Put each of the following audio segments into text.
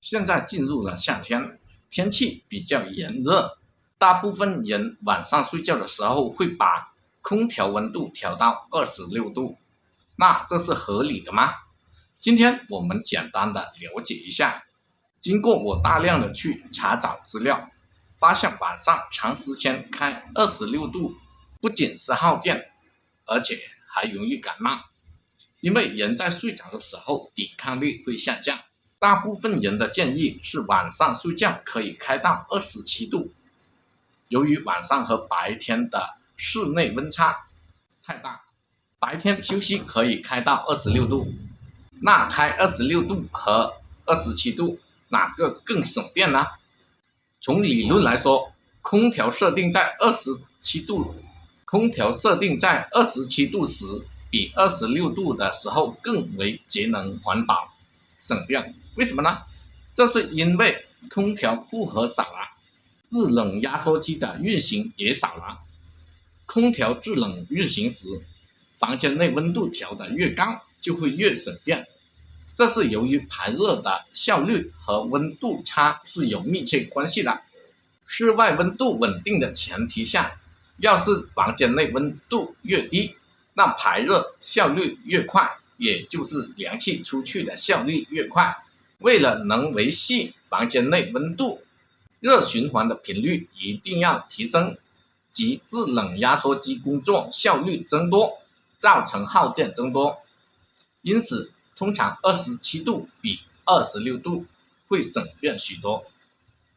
现在进入了夏天，天气比较炎热，大部分人晚上睡觉的时候会把空调温度调到26度，那这是合理的吗？今天我们简单的了解一下。经过我大量的去查找资料，发现晚上长时间开26度，不仅是耗电，而且还容易感冒。因为人在睡着的时候抵抗力会下降，大部分人的建议是晚上睡觉可以开到27度。由于晚上和白天的室内温差太大，白天休息可以开到26度，那开26度和27度哪个更省电呢？从理论来说，空调设定在27度时，比26度的时候更为节能环保省电。为什么呢？这是因为空调负荷少了，制冷压缩机的运行也少了。空调制冷运行时，房间内温度调得越高，就会越省电。这是由于排热的效率和温度差是有密切关系的。室外温度稳定的前提下，要是房间内温度越低，那排热效率越快，也就是凉气出去的效率越快。为了能维系房间内温度，热循环的频率一定要提升，即制冷压缩机工作效率增多，造成耗电增多。因此通常27度比26度会省电许多。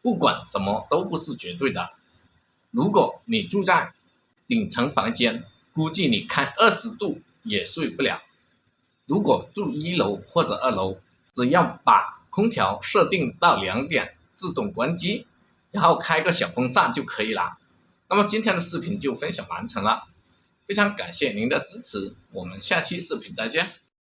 不管什么都不是绝对的，如果你住在顶层房间，估计你开20度也睡不了。如果住1楼或者2楼，只要把空调设定到2点自动关机，然后开个小风扇就可以了。那么今天的视频就分享完成了，非常感谢您的支持，我们下期视频再见。